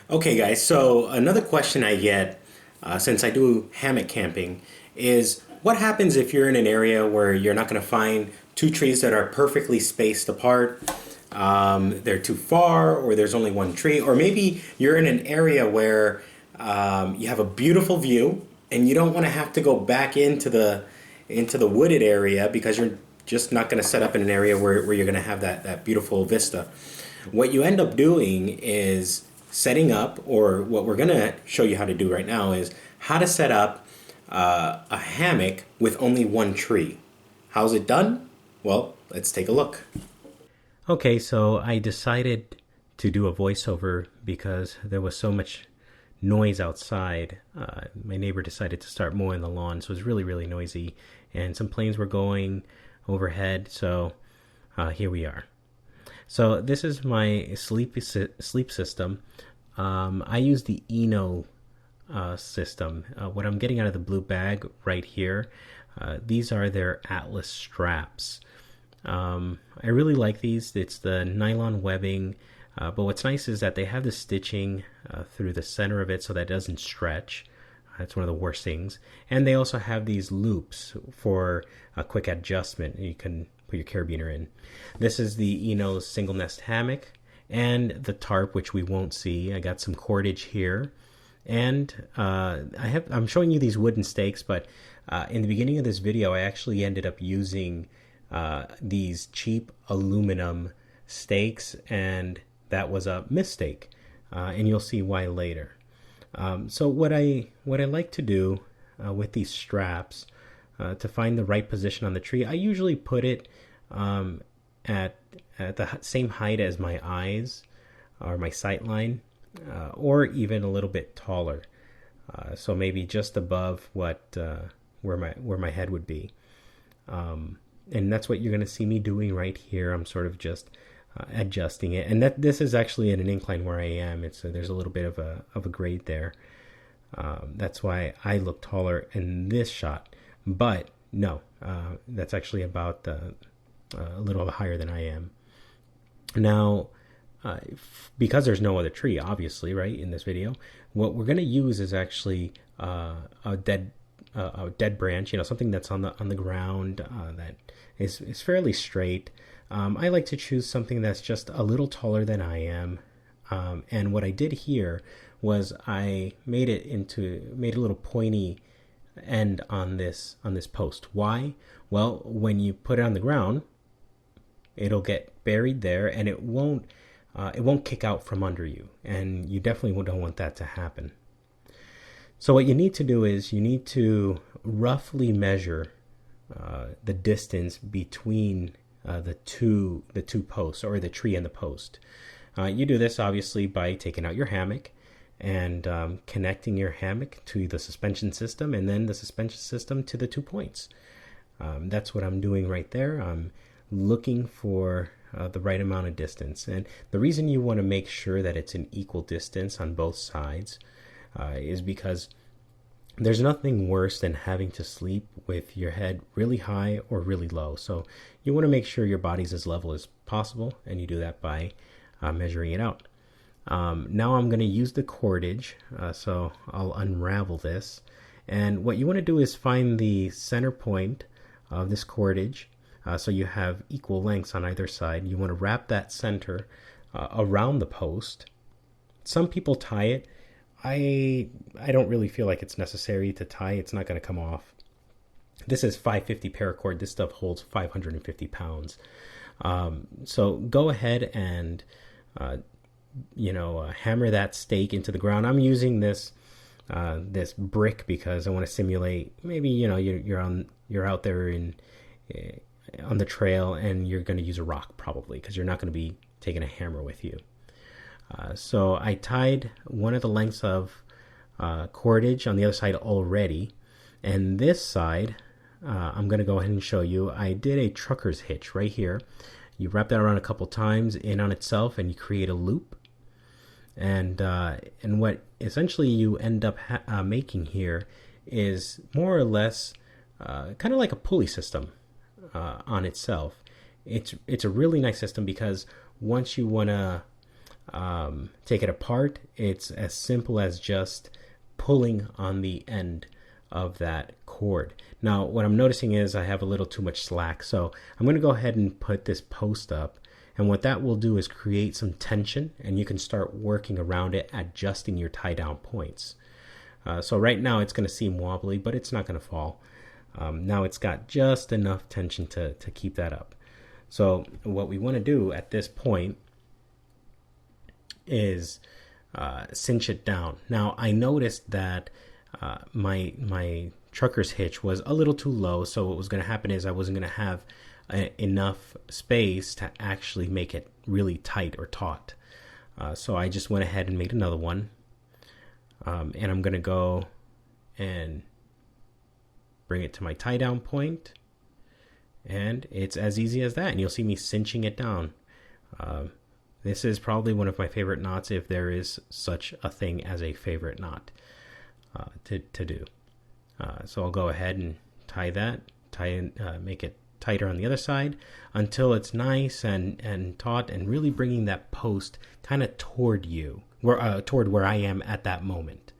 Okay, guys, so another question I get since I do hammock camping is what happens if you're in an area where you're not going to find two trees that are perfectly spaced apart? They're too far, or there's only one tree, or maybe you're in an area where you have a beautiful view and you don't want to have to go back into the wooded area because you're just not going to set up in an area where you're going to have that beautiful vista. What you end up doing is setting up, or what we're going to show you how to do right now is how to set up a hammock with only one tree. How's it done? Well, let's take a look. Okay, so I decided to do a voiceover because there was so much noise outside. My neighbor decided to start mowing the lawn, so it was really, really noisy, and some planes were going overhead. So here we are. So this is my sleep system. I use the Eno system. What I'm getting out of the blue bag right here, these are their Atlas straps. I really like these. It's the nylon webbing, but what's nice is that they have the stitching through the center of it so that it doesn't stretch. That's one of the worst things. And they also have these loops for a quick adjustment. You can put your carabiner in. This is the Eno single nest hammock and the tarp, which we won't see. I got some cordage here. And I'm showing you these wooden stakes, but in the beginning of this video, I actually ended up using these cheap aluminum stakes, and that was a mistake, and you'll see why later. So what I like to do with these straps to find the right position on the tree, I usually put it at the same height as my eyes or my sight line, or even a little bit taller. So maybe just above where my head would be. And that's what you're going to see me doing right here. I'm sort of just adjusting it, and this is actually at an incline where I am. There's a little bit of a grade there. That's why I look taller in this shot. But no, that's actually about a little higher than I am. Now, because there's no other tree, obviously, right, in this video, what we're going to use is actually a dead branch, something that's on the ground that is fairly straight. I like to choose something that's just a little taller than I am. And what I did here was I made a little pointy end on this post. Why? Well, when you put it on the ground, it'll get buried there, and it won't kick out from under you, and you definitely don't want that to happen. So what you need to do is you need to roughly measure the distance between the two posts, or the tree and the post. You do this obviously by taking out your hammock and connecting your hammock to the suspension system, and then the suspension system to the 2 points. That's what I'm doing right there. I'm looking for the right amount of distance, and the reason you want to make sure that it's an equal distance on both sides is because there's nothing worse than having to sleep with your head really high or really low. So you want to make sure your body's as level as possible, and you do that by measuring it out. Now I'm going to use the cordage, so I'll unravel this. And what you want to do is find the center point of this cordage, so you have equal lengths on either side. You want to wrap that center around the post. Some people tie it. I don't really feel like it's necessary to tie. It's not going to come off. This is 550 paracord. This stuff holds 550 pounds. So go ahead and hammer that stake into the ground. I'm using this brick because I want to simulate maybe you're out there on the trail, and you're going to use a rock probably because you're not going to be taking a hammer with you. So I tied one of the lengths of cordage on the other side already, and this side I'm going to go ahead and show you. I did a trucker's hitch right here. You wrap that around a couple times in on itself, and you create a loop. And what essentially you end up making here is more or less kind of like a pulley system on itself. It's a really nice system because once you want to take it apart, it's as simple as just pulling on the end of that cord. Now, what I'm noticing is I have a little too much slack, so I'm going to go ahead and put this post up. And what that will do is create some tension, and you can start working around it, adjusting your tie down points. So right now it's going to seem wobbly, but it's not going to fall. Now it's got just enough tension to keep that up. So what we want to do at this point is cinch it down. Now I noticed that my trucker's hitch was a little too low, so what was going to happen is I wasn't going to have enough space to actually make it really tight or taut. So I just went ahead and made another one, and I'm going to go and bring it to my tie down point, and it's as easy as that, and you'll see me cinching it down. This is probably one of my favorite knots, if there is such a thing as a favorite knot to do. So I'll go ahead and make it tighter on the other side until it's nice and taut, and really bringing that post kind of toward you, toward where I am at that moment.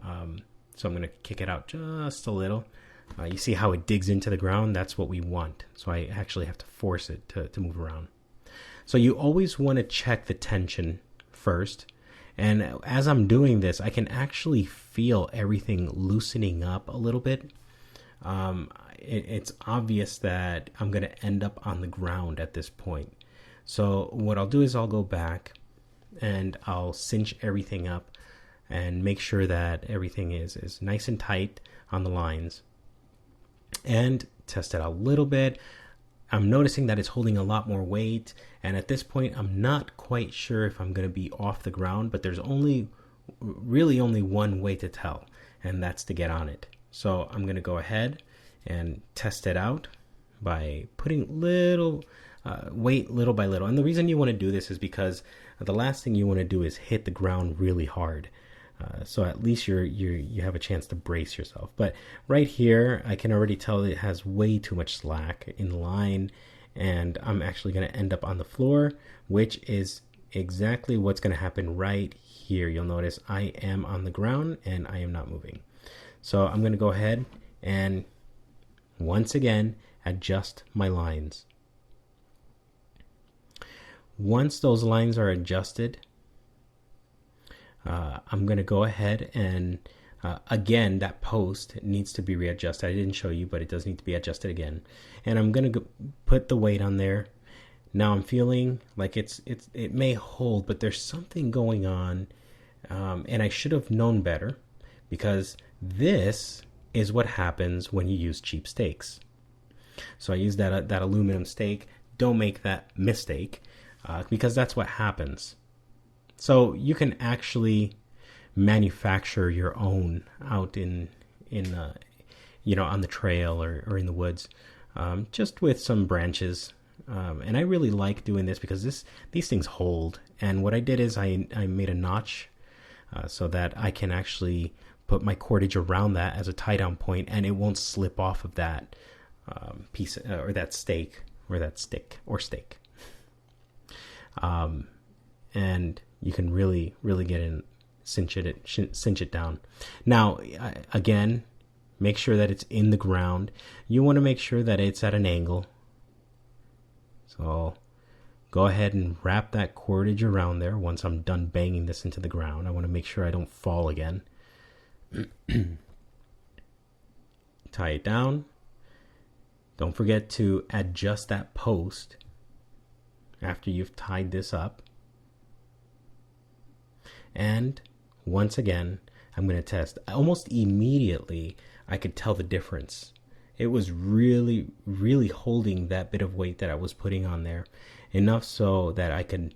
So I'm going to kick it out just a little. You see how it digs into the ground? That's what we want. So I actually have to force it to move around. So you always want to check the tension first. And as I'm doing this, I can actually feel everything loosening up a little bit. It's obvious that I'm going to end up on the ground at this point. So what I'll do is I'll go back and I'll cinch everything up and make sure that everything is nice and tight on the lines, and test it out a little bit. I'm noticing that it's holding a lot more weight, and at this point I'm not quite sure if I'm going to be off the ground, but there's really only one way to tell, and that's to get on it. So I'm going to go ahead and test it out by putting little weight little by little. And the reason you want to do this is because the last thing you want to do is hit the ground really hard. So at least you have a chance to brace yourself. But right here, I can already tell it has way too much slack in line, and I'm actually going to end up on the floor, which is exactly what's going to happen right here. You'll notice I am on the ground and I am not moving. So I'm going to go ahead and once again adjust my lines. Once those lines are adjusted, I'm going to go ahead and again, that post needs to be readjusted. I didn't show you, but it does need to be adjusted again. And I'm going to put the weight on there. Now I'm feeling like it may hold, but there's something going on, and I should have known better, because this is what happens when you use cheap stakes. So I use that aluminum stake. Don't make that mistake, because that's what happens. So you can actually manufacture your own out in on the trail or in the woods, just with some branches. And I really like doing this because these things hold. And what I did is I made a notch so that I can actually put my cordage around that as a tie down point, and it won't slip off of that piece or that stake or that stick or stake. And you can really get in, cinch it down. Now, again, make sure that it's in the ground. You want to make sure that it's at an angle. So go ahead and wrap that cordage around there. Once I'm done banging this into the ground, I want to make sure I don't fall again. Tie it down. Don't forget to adjust that post after you've tied this up. And once again, I'm going to test. Almost immediately, I could tell the difference. It was really, really holding that bit of weight that I was putting on there, enough so that I could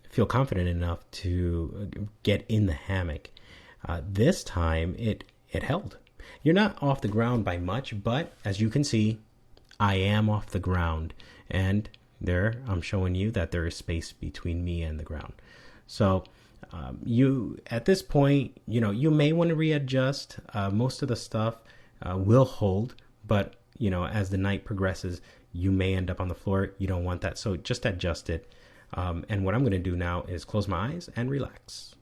feel confident enough to get in the hammock. This time, it held. You're not off the ground by much, but as you can see, I am off the ground. And there, I'm showing you that there is space between me and the ground. So you, at this point, you may want to readjust. Most of the stuff will hold, but as the night progresses, you may end up on the floor. You don't want that, so just adjust it And what I'm going to do now is close my eyes and relax.